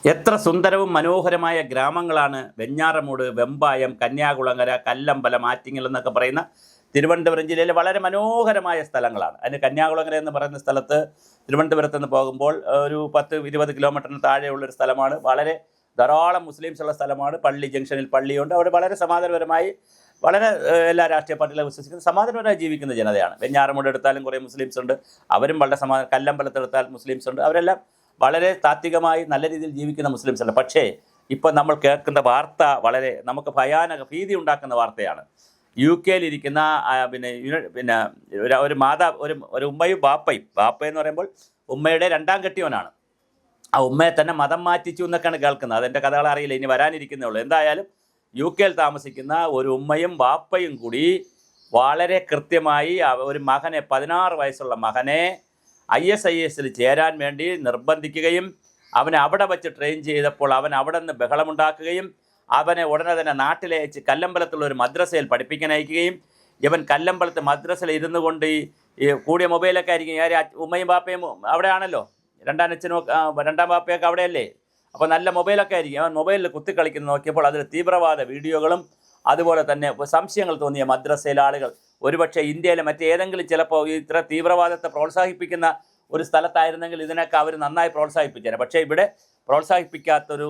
എത്ര സുന്ദരവും മനോഹരമായ ഗ്രാമങ്ങളാണ് വെഞ്ഞാറമൂട്, വെമ്പായം, കന്യാകുളങ്ങര, കല്ലമ്പലം, ആറ്റിങ്ങൽ എന്നൊക്കെ പറയുന്ന തിരുവനന്തപുരം ജില്ലയിലെ വളരെ മനോഹരമായ സ്ഥലങ്ങളാണ്. അതിന് കന്യാകുളങ്ങര എന്ന് പറയുന്ന സ്ഥലത്ത് തിരുവനന്തപുരത്ത് നിന്ന് പോകുമ്പോൾ ഒരു 10-20 കിലോമീറ്ററിന് താഴെയുള്ളൊരു സ്ഥലമാണ്. വളരെ ധാരാളം മുസ്ലിംസ് ഉള്ള സ്ഥലമാണ്. പള്ളി ജംഗ്ഷനിൽ പള്ളിയുണ്ട്. അവിടെ വളരെ സമാധാനപരമായി വളരെ എല്ലാ രാഷ്ട്രീയ പാർട്ടികളെ വിശ്വസിക്കുന്ന സമാധാനപരമായി ജീവിക്കുന്ന ജനതയാണ്. വെഞ്ഞാറമൂട് എടുത്താലും കുറേ മുസ്ലിംസ് ഉണ്ട്, അവരും വളരെ കല്ലമ്പലത്തെടുത്താൽ മുസ്ലിംസ് ഉണ്ട്. അവരെല്ലാം വളരെ താത്വികമായി നല്ല രീതിയിൽ ജീവിക്കുന്ന മുസ്ലിംസ് അല്ല. പക്ഷേ ഇപ്പം നമ്മൾ കേൾക്കുന്ന വാർത്ത വളരെ നമുക്ക് ഭയാനക ഭീതി ഉണ്ടാക്കുന്ന വാർത്തയാണ്. UK-യിലിരിക്കുന്ന പിന്നെ ഒരു ഉമ്മയും ബാപ്പ എന്ന് പറയുമ്പോൾ ഉമ്മയുടെ രണ്ടാം കെട്ടിയവനാണ്. ആ ഉമ്മയെ തന്നെ മതം മാറ്റിച്ചു എന്നൊക്കെയാണ് കേൾക്കുന്നത്. അതെൻ്റെ കഥകൾ അറിയില്ല, ഇനി വരാനിരിക്കുന്നേ ഉള്ളൂ. എന്തായാലും UK-യിൽ താമസിക്കുന്ന ഒരു ഉമ്മയും ബാപ്പയും കൂടി വളരെ കൃത്യമായി ഒരു മകനെ 16 വയസ്സുള്ള മകനെ ISIS ചേരാൻ വേണ്ടി നിർബന്ധിക്കുകയും അവനെ അവിടെ വച്ച് ട്രെയിൻ ചെയ്തപ്പോൾ അവൻ അവിടെ നിന്ന് ബഹളമുണ്ടാക്കുകയും അവനെ ഉടനെ തന്നെ നാട്ടിലയച്ച് കല്ലമ്പലത്തുള്ള ഒരു മദ്രസയിൽ പഠിപ്പിക്കാൻ അയക്കുകയും ഇവൻ കല്ലമ്പലത്ത് മദ്രസയിൽ ഇരുന്നു കൊണ്ട് ഈ കൂടിയ മൊബൈലൊക്കെ ആയിരിക്കും. ഉമ്മയും ബാപ്പയും അവിടെയാണല്ലോ, രണ്ടാം ബാപ്പയൊക്കെ അവിടെയല്ലേ. അപ്പോൾ നല്ല മൊബൈലൊക്കെ ആയിരിക്കും. അവൻ മൊബൈലിൽ കുത്തിക്കളിക്കുന്ന നോക്കിയപ്പോൾ അതിൽ തീവ്രവാദ വീഡിയോകളും അതുപോലെ തന്നെ സംശയങ്ങൾ തോന്നിയ മദ്രസയിലെ ആളുകൾ ഒരുപക്ഷെ ഇന്ത്യയിലെ മറ്റേതെങ്കിലും ചിലപ്പോൾ ഇത്ര തീവ്രവാദത്തെ പ്രോത്സാഹിപ്പിക്കുന്ന ഒരു സ്ഥലത്തായിരുന്നെങ്കിൽ ഇതിനൊക്കെ അവർ നന്നായി പ്രോത്സാഹിപ്പിച്ചേനെ. പക്ഷേ ഇവിടെ പ്രോത്സാഹിപ്പിക്കാത്തൊരു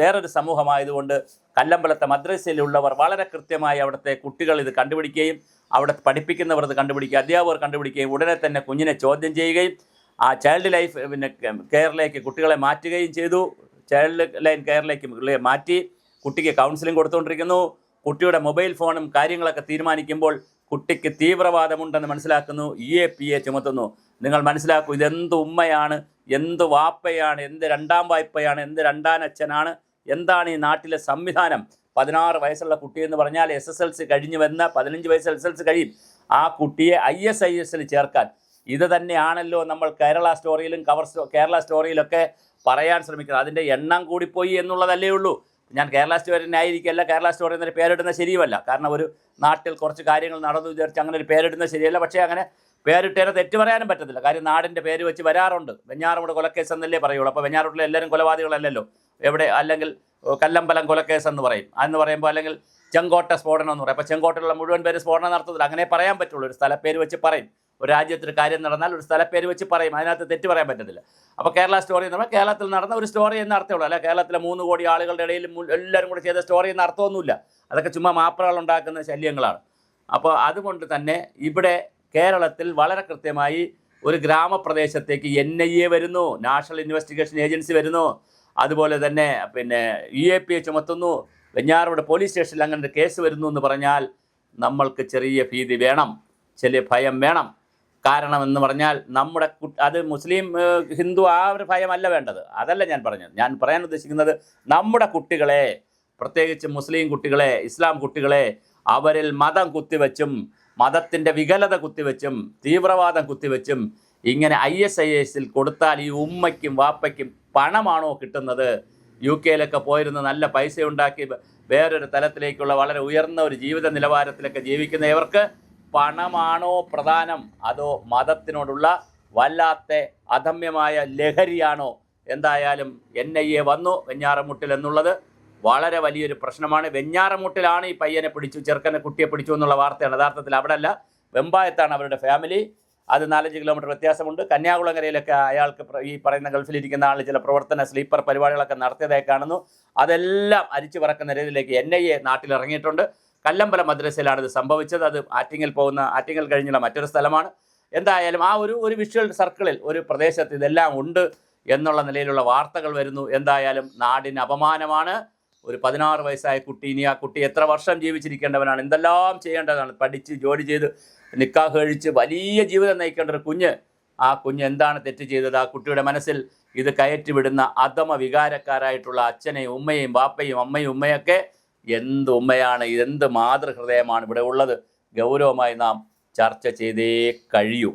വേറൊരു സമൂഹമായതുകൊണ്ട് കല്ലമ്പലത്തെ മദ്രസയിലുള്ളവർ വളരെ കൃത്യമായി അവിടുത്തെ കുട്ടികൾ ഇത് കണ്ടുപിടിക്കുകയും അവിടെ പഠിപ്പിക്കുന്നവർ ഇത് കണ്ടുപിടിക്കുകയും അധ്യാപകർ കണ്ടുപിടിക്കുകയും ഉടനെ തന്നെ കുഞ്ഞിനെ ചോദ്യം ചെയ്യുകയും ആ ചൈൽഡ് ലൈഫ് കെയറിലേക്ക് കുട്ടികളെ മാറ്റുകയും ചെയ്തു. ചൈൽഡ് ലൈൻ കെയറിലേക്ക് മാറ്റി കുട്ടിക്ക് കൗൺസിലിംഗ് കൊടുത്തുകൊണ്ടിരിക്കുന്നു. കുട്ടിയുടെ മൊബൈൽ ഫോണും കാര്യങ്ങളൊക്കെ തീരുമാനിക്കുമ്പോൾ കുട്ടിക്ക് തീവ്രവാദമുണ്ടെന്ന് മനസ്സിലാക്കുന്നു. EAPA ചുമത്തുന്നു. നിങ്ങൾ മനസ്സിലാക്കൂ, ഇതെന്ത് ഉമ്മയാണ്, എന്ത് വാപ്പയാണ്, എന്ത് രണ്ടാം വായ്പയാണ്, എന്ത് രണ്ടാനച്ഛനാണ്, എന്താണ് ഈ നാട്ടിലെ സംവിധാനം. 16 വയസ്സുള്ള കുട്ടിയെന്ന് പറഞ്ഞാൽ SSLC കഴിഞ്ഞു വന്ന 15 വയസ്സ് SSLC കഴിയും. ആ കുട്ടിയെ ISIS ചേർക്കാൻ ഇത് തന്നെയാണല്ലോ നമ്മൾ കേരള സ്റ്റോറിയിലൊക്കെ പറയാൻ ശ്രമിക്കുന്നത്. അതിൻ്റെ എണ്ണം കൂടിപ്പോയി എന്നുള്ളതല്ലേ ഉള്ളൂ. ഞാൻ കേരള സ്റ്റോറിനെ ആയിരിക്കല്ല, കേരള സ്റ്റോറി എന്നൊരു പേരിടുന്നത് ശരിയുമല്ല. കാരണം ഒരു നാട്ടിൽ കുറച്ച് കാര്യങ്ങൾ നടന്നു വിചാരിച്ച് അങ്ങനെ ഒരു പേരിടുന്നത് ശരിയല്ല. പക്ഷേ അങ്ങനെ പേരിട്ടേനെ തെറ്റ് പറയാനും പറ്റത്തില്ല. കാര്യം നാടിൻ്റെ പേര് വെച്ച് വരാറുണ്ട്. വെഞ്ഞാറമൂട് കൊലക്കേസ് എന്നല്ലേ പറയുള്ളൂ. അപ്പോൾ വെഞ്ഞാറമൂട്ടിലെ എല്ലാവരും കൊലപാതകളല്ലല്ലോ. എവിടെ അല്ലെങ്കിൽ കല്ലമ്പലം കൊലക്കേസ് എന്ന് പറയും. അതെന്ന് പറയുമ്പോൾ അല്ലെങ്കിൽ ചെങ്കോട്ട സ്ഫോടനം എന്ന് പറയും. അപ്പോൾ ചെങ്കോട്ടയിലുള്ള മുഴുവൻ പേര് സ്ഫോടനം നടത്തുന്നില്ല. അങ്ങനെ പറയാൻ പറ്റുള്ളൂ. ഒരു സ്ഥലപ്പേര് വെച്ച് പറയും. ഒരു രാജ്യത്തൊരു കാര്യം നടന്നാൽ ഒരു സ്ഥലപ്പേര് വെച്ച് പറയും. അതിനകത്ത് തെറ്റ് പറയാൻ പറ്റത്തില്ല. അപ്പോൾ കേരള സ്റ്റോറി എന്ന് പറഞ്ഞാൽ കേരളത്തിൽ നടന്ന ഒരു സ്റ്റോറി എന്ന് അർത്ഥമുള്ളൂ. അല്ല കേരളത്തിലെ 3 കോടി ആളുകളുടെ ഇടയിൽ എല്ലാവരും കൂടെ ചെയ്ത സ്റ്റോറി എന്ന് അർത്ഥമൊന്നുമില്ല. അതൊക്കെ ചുമ്മാ മാപ്രകൾ ഉണ്ടാക്കുന്ന ശല്യങ്ങളാണ്. അപ്പോൾ അതുകൊണ്ട് തന്നെ ഇവിടെ കേരളത്തിൽ വളരെ കൃത്യമായി ഒരു ഗ്രാമപ്രദേശത്തേക്ക് NIA വരുന്നു, നാഷണൽ ഇൻവെസ്റ്റിഗേഷൻ ഏജൻസി വരുന്നു, അതുപോലെ തന്നെ EAPA ചുമത്തുന്നു. വെഞ്ഞാറമൂട് പോലീസ് സ്റ്റേഷനിൽ അങ്ങനെ ഒരു കേസ് വരുന്നു എന്ന് പറഞ്ഞാൽ നമ്മൾക്ക് ചെറിയ ഭീതി വേണം, ചെറിയ ഭയം വേണം. കാരണം എന്ന് പറഞ്ഞാൽ നമ്മുടെ അത് മുസ്ലിം ഹിന്ദു ആ ഒരു ഭയമല്ല വേണ്ടത്. അതല്ല ഞാൻ പറഞ്ഞത്. ഞാൻ പറയാൻ ഉദ്ദേശിക്കുന്നത് നമ്മുടെ കുട്ടികളെ, പ്രത്യേകിച്ച് മുസ്ലിം കുട്ടികളെ, ഇസ്ലാം കുട്ടികളെ അവരിൽ മതം കുത്തിവെച്ചും മതത്തിൻ്റെ വികലത കുത്തിവെച്ചും തീവ്രവാദം കുത്തിവെച്ചും ഇങ്ങനെ ISIS കൊടുത്താൽ ഈ ഉമ്മയ്ക്കും വാപ്പയ്ക്കും പണമാണോ കിട്ടുന്നത്? UK-യിലൊക്കെ പോയിരുന്ന് നല്ല പൈസ ഉണ്ടാക്കി വേറൊരു തലത്തിലേക്കുള്ള വളരെ ഉയർന്ന ഒരു ജീവിത നിലവാരത്തിലൊക്കെ ജീവിക്കുന്നവർക്ക് പണമാണോ പ്രധാനം, അതോ മതത്തിനോടുള്ള വല്ലാത്ത അധമ്യമായ ലഹരിയാണോ? എന്തായാലും NIA വന്നു വെഞ്ഞാറമൂട്ടിൽ എന്നുള്ളത് വളരെ വലിയൊരു പ്രശ്നമാണ്. വെഞ്ഞാറമൂട്ടിലാണ് ഈ പയ്യനെ പിടിച്ചു, ചെറുക്കനെ കുട്ടിയെ പിടിച്ചു എന്നുള്ള വാർത്തയാണ്. യഥാർത്ഥത്തിൽ അവിടെ അല്ല, വെമ്പായത്താണ് അവരുടെ ഫാമിലി. അത് 4-5 കിലോമീറ്റർ വ്യത്യാസമുണ്ട്. കന്യാകുളങ്ങരയിലൊക്കെ അയാൾക്ക് ഈ പറയുന്ന ഗൾഫിലിരിക്കുന്ന ആൾ ചില പ്രവർത്തന സ്ലീപ്പർ പരിപാടികളൊക്കെ നടത്തിയതായി കാണുന്നു. അതെല്ലാം അരിച്ചു പറക്കുന്ന രീതിയിലേക്ക് NIA നാട്ടിലിറങ്ങിയിട്ടുണ്ട്. കല്ലമ്പലം മദ്രസയിലാണ് ഇത് സംഭവിച്ചത്. അത് ആറ്റിങ്ങൽ കഴിഞ്ഞുള്ള മറ്റൊരു സ്ഥലമാണ്. എന്തായാലും ആ ഒരു വിഷ്വൽ സർക്കിളിൽ ഒരു പ്രദേശത്ത് ഇതെല്ലാം ഉണ്ട് എന്നുള്ള നിലയിലുള്ള വാർത്തകൾ വരുന്നു. എന്തായാലും നാടിന് അപമാനമാണ്. ഒരു 16 വയസ്സായ കുട്ടി, ഇനി ആ കുട്ടി എത്ര വർഷം ജീവിച്ചിരിക്കേണ്ടവനാണ്, എന്തെല്ലാം ചെയ്യേണ്ടതാണ്. പഠിച്ച് ജോലി ചെയ്ത് നിക്കാഹ് കഴിച്ച് വലിയ ജീവിതം നയിക്കേണ്ട ഒരു കുഞ്ഞ്, ആ കുഞ്ഞ് എന്താണ് തെറ്റ് ചെയ്തത്? ആ കുട്ടിയുടെ മനസ്സിൽ ഇത് കയറ്റിവിടുന്ന അധമ വികാരക്കാരായിട്ടുള്ള അച്ഛനെയും ഉമ്മയെയും ബാപ്പയും അമ്മയും ഉമ്മയൊക്കെ എന്ത് ഉമ്മയാണ്, എന്ത് മാതൃഹൃദയമാണ് ഇവിടെ ഉള്ളത്? ഗൗരവമായി നാം ചർച്ച ചെയ്തേ കഴിയൂ.